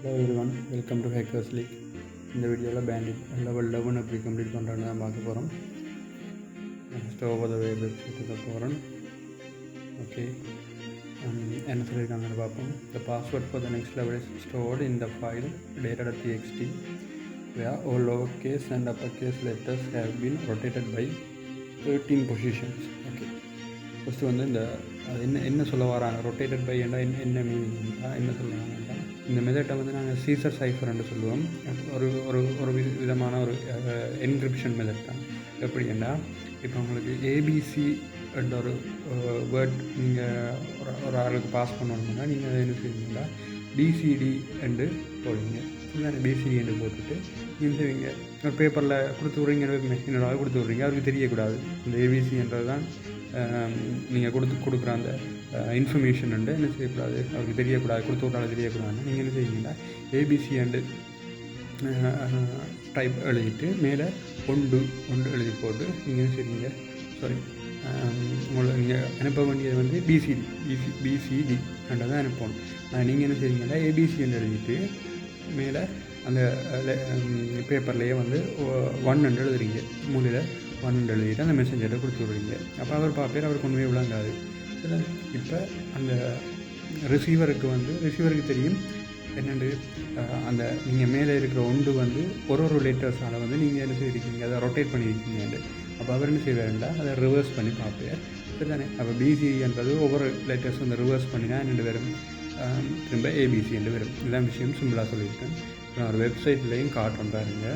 Hello everyone, welcome to Hackers League. இந்த வீடியோவில் bandit level 11 எப்படி கம்ப்ளீட் பண்ணுறேன்னு தான் பார்க்க போகிறோம். நெக்ஸ்ட் ஓவர் த வேவ் வெப்சைட்டுக்கு போகிறோம். ஓகே, என்ன சொல்லியிருக்காங்கன்னு பார்ப்போம். The password for the next level is stored in the file data.txt where all lowercase and uppercase letters have been rotated by 13 positions. Okay, first வந்து இந்த என்ன சொல்ல வராங்க, ரொட்டேட்டட் பை என்ன மீனிங், என்ன சொல்லுவாங்கன்னா இந்த மெத்தட்டை வந்து நாங்கள் சீசர் சைஃபர்ன்னு சொல்லுவோம். ஒரு ஒரு ஒரு விதமான ஒரு என்கிரிப்ஷன் மெத்தட் தான். எப்படின்னா இப்போ உங்களுக்கு ஏபிசி என்ற ஒரு வேர்ட் நீங்கள் ஒரு ஆளுக்கு பாஸ் பண்ணணும்னா நீங்கள் அதை என்ன செய்வீங்கன்னா பிசிடி என்று போடுவீங்க. இதுதான் பிசிடி என்று போட்டுட்டு நீங்கள் செய்வீங்க. ஒரு பேப்பரில் கொடுத்து விட்றீங்க, என்னோட ஆள் கொடுத்து விட்றீங்க, அவருக்கு தெரியக்கூடாது இந்த ஏபிசி என்றது தான் நீங்கள் கொடுக்குற அந்த இன்ஃபர்மேஷன் வந்து என்ன செய்யக்கூடாது, அவருக்கு தெரியக்கூடாது, கொடுத்து விட்டாலும் தெரியக்கூடாதுன்னு நீங்கள் என்ன செய்வீங்கன்னா ஏபிசி அண்டு டைப் எழுதிட்டு மேலே ஒன்று எழுதி போட்டு நீங்கள் என்ன செய்வீங்க, சாரி உங்களை நீங்கள் அனுப்ப வேண்டியது வந்து பிசிடி அண்டை தான் அனுப்பணும். நீங்கள் என்ன செய்வீங்கன்னா ஏபிசி என்று எழுதிட்டு மேலே அந்த பேப்பர்லேயே வந்து 1 எழுதுறீங்க, மூலையில் 1 எழுதிட்டு அந்த மெசேஞ்சரை கொடுத்து விடுறீங்க. அப்போ அவர் பார்ப்பேர், அவருக்கு ஒன்றுமே விளங்காது. இப்போ அந்த ரிசீவருக்கு தெரியும் என்னென்று அந்த நீங்கள் மேலே இருக்கிற ஒன்று வந்து ஒரு லேட்டர்ஸால் வந்து நீங்கள் என்ன செய்திருக்கீங்க, அதை ரொட்டேட் பண்ணியிருக்கீங்கன்ட்டு. அப்போ அவர் என்ன செய்வாருண்டா அதை ரிவர்ஸ் பண்ணி பார்ப்பேர். சரிதானே? அப்போ பிசின்றது ஒவ்வொரு லேட்டர்ஸ் வந்து ரிவர்ஸ் பண்ணினா என்னென்று வரும், திரும்ப ஏபிசி என்று வரும். இதெல்லாம் விஷயம் சிம்பிளாக சொல்லியிருக்கேன். நான் ஒரு வெப்சைட்லேயும் காட்டுறேன் பாருங்க.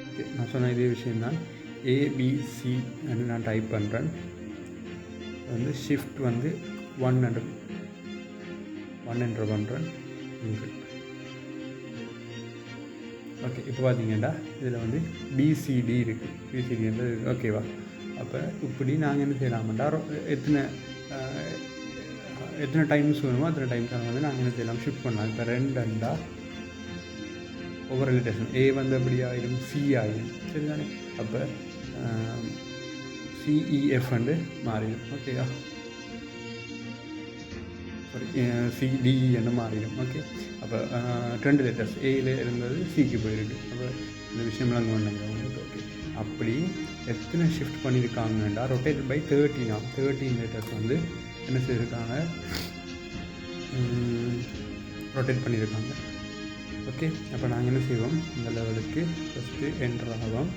ஓகே, நான் சொன்ன இதே விஷயந்தான். ஏபிசி என்று நான் டைப் பண்ணுறேன். வந்து ஷிஃப்ட் வந்து 1 என்டர் பண்ணுறேன். ஓகே, இப்போ பார்த்தீங்கன்னா இதில் வந்து பிசிடி இருக்குது, பிசிடின்றது இருக்குது. ஓகேவா? அப்போ இப்படி நாங்கள் என்ன செய்யலாம்டா, எத்தனை டைம்ஸ் வேணுமோ அத்தனை டைம்ஸ் வந்து நாங்கள் என்ன செய்யலாம், ஷிஃப்ட் பண்ணலாம். இப்போ 2 ஒவ்வொரு ரிலேஷன் ஏ வந்து அப்படி ஆகிடும், சி ஆகிடும். சரிதானே? அப்போ சிஇஎஃப் வந்து மாறிடும். ஓகேவா? சாரி, சிடிஇ என்று மாறிடும். ஓகே, அப்போ 2 லெட்டர்ஸ் ஏயில் இருந்தது சிக்கு போயிருக்கு. அப்போ இந்த விஷயம்லாம் கொண்டுங்க. ஓகே, அப்படி எத்தனை ஷிஃப்ட் பண்ணியிருக்காங்கன்னா ரொட்டேட் பை 13 லெட்டர்ஸ் வந்து என்ன செய்திருக்காங்க, ரொட்டேட் பண்ணியிருக்காங்க. ஓகே, அப்போ நாங்கள் என்ன செய்வோம், இந்த லெவலுக்கு ஃபஸ்ட்டு என்டர் ஆகும்.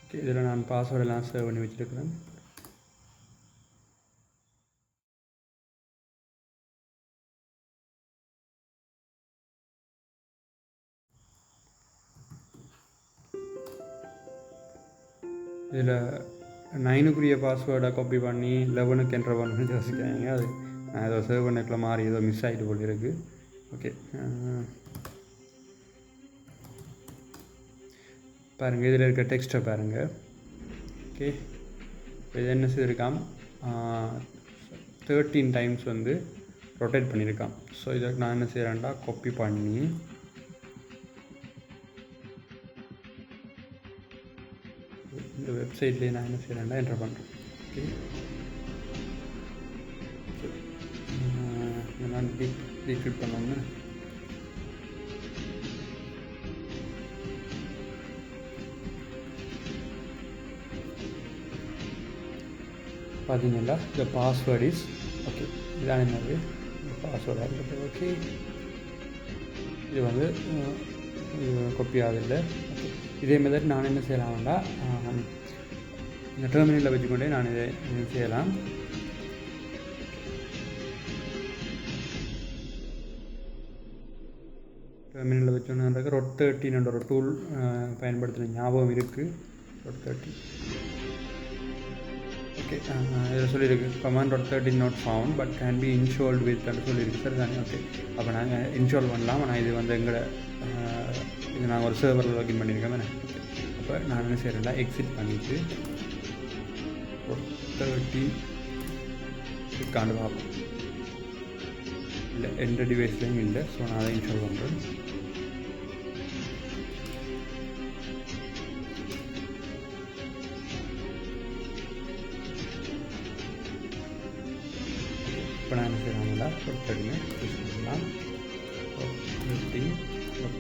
ஓகே, இதில் நான் பாஸ்வேர்டெல்லாம் சேவ் பண்ணி வச்சுருக்கிறேன். இதில் 9க்குரிய பாஸ்வேர்டை காப்பி பண்ணி 11க்கு என்டர் பண்ணி யோசிக்காங்க. அது நான் ஏதோ சேவ் பண்ணிக்கல மாறி ஏதோ மிஸ் ஆகிட்டு போல் இருக்குது. ஓகே, பாருங்கள், இதில் இருக்க டெக்ஸ்ட்டை பாருங்கள். ஓகே, இது என்ன செய்திருக்கான், 13 டைம்ஸ் வந்து ரொட்டேட் பண்ணியிருக்கான். ஸோ இதை நான் என்ன செய்கிறேன்டா, காப்பி பண்ணி இந்த வெப்சைட்லேயே நான் என்ன செய்கிறேன்டா என்டர் பண்ணுறேன். ஓகே, இதெல்லாம் டீக்ரிப்ட் பண்ணோம்னு பார்த்தீங்கன்னா இந்த பாஸ்வேர்ட் இஸ் ஓகே. இதான் என்னது பாஸ்வேர்டாக இருக்குது. ஓகே, இது வந்து காப்பி ஆகலை. ஓகே, இதே மாதிரி நான் என்ன செய்யலாம்டா, இந்த டெர்மினலில் வச்சுக்கொண்டே நான் இதை செய்யலாம். டெர்மினலில் வச்சோன்னு ரொட் 13 ஒரு டூல் பயன்படுத்துகிற ஞாபகம் இருக்குது. ரொட் 13. ஓகே, இதில் சொல்லியிருக்கு command rot 13 not found but can be installed with அப்படின்னு சொல்லியிருக்கு. சரி தானே? ஓகே, அப்போ நாங்கள் இன்ஸ்டால் பண்ணலாம். ஆனால் இது வந்து இது நாங்கள் ஒரு சர்வரில் லாகின் பண்ணியிருக்கோம் தானே. ஓகே, அப்போ நான் என்ன செய்கிறேன்டா, எக்ஸிட் பண்ணிவிட்டு ரொட் 13 இருக்காண்டு பார்ப்போம். இல்லை, எந்த டிவைஸ்லையும் இல்லை. ஸோ நான் அதை இன்ஸ்டால் பண்ணுறேன். இப்போ நான் என்ன செய்யலாம்னா ஒரு தேர்ட்டினை யூஸ் பண்ணலாம்.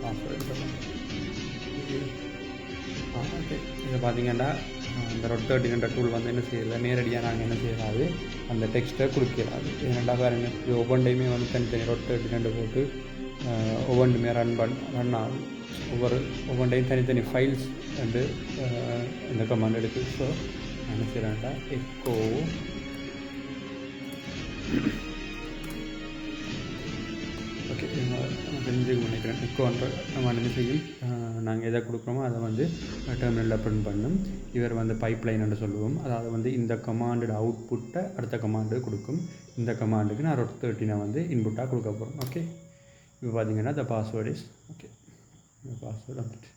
Password okay. இதை பார்த்தீங்கன்னா அந்த ரொட் 13 டூல் வந்து என்ன செய்யலை, நேரடியாக நாங்கள் என்ன செய்யலாது அந்த டெக்ஸ்ட்டை கொடுக்கலாது. ஏன்னாண்டா பாருங்க, இது ஒவ்வொரு டைமே வந்து தனித்தனி ரொட் 13 போட்டு ஒவ்வொன்றுமே ரன் ஆகும். ஒவ்வொரு டைம் தனித்தனி ஃபைல்ஸ் வந்து இந்த கமாண்ட் எடுக்குது. ஸோ நான் என்ன செய்கிறேன்டா எக்கோ ஓகே தெரிஞ்சுக்க நினைக்கிறேன். எக்கோன்ற கமாண்ட் என்ன செய்யும், நாங்கள் எதை கொடுக்குறோமோ அதை வந்து டெர்மினலில் பிரிண்ட் பண்ணும். இவர் வந்து பைப்லைன் என்று சொல்லுவோம். அதாவது வந்து இந்த கமாண்டோட அவுட்புட்டை அடுத்த கமாண்டு கொடுக்கும். இந்த கமாண்டுக்கு நான் ரொட் 13 வந்து இன்புட்டாக கொடுக்க போகிறோம். ஓகே, இப்போ பார்த்தீங்கன்னா த பாஸ்வேர்ட் இஸ் ஓகே. இந்த பாஸ்வேர்டு வந்துட்டு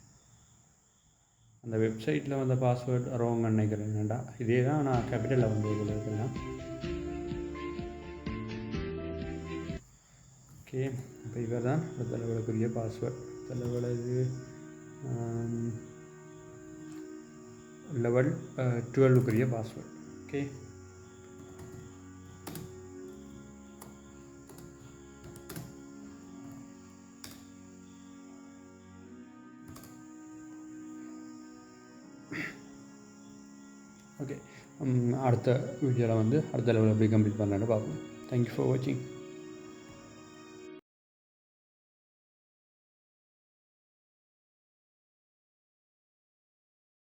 அந்த வெப்சைட்டில் வந்த பாஸ்வேர்டு ரோங்க நினைக்கிறேன். என்னடா இதே தான் நான் கேபிட்டலில் வந்து இதில் இருக்கலாம். ஓகே, இப்போ இவர் தான் தலைவலுக்குரிய பாஸ்வேர்ட். தலைவல இது லெவல் 12க்குரிய பாஸ்வேர்ட். ஓகே, ஓகே அடுத்த வீடியோவில் வந்து அடுத்த லெவலில் எப்படி கம்ப்ளீட் பண்ணலான்னு பார்ப்போம். தேங்க்யூ ஃபார் வாட்சிங்.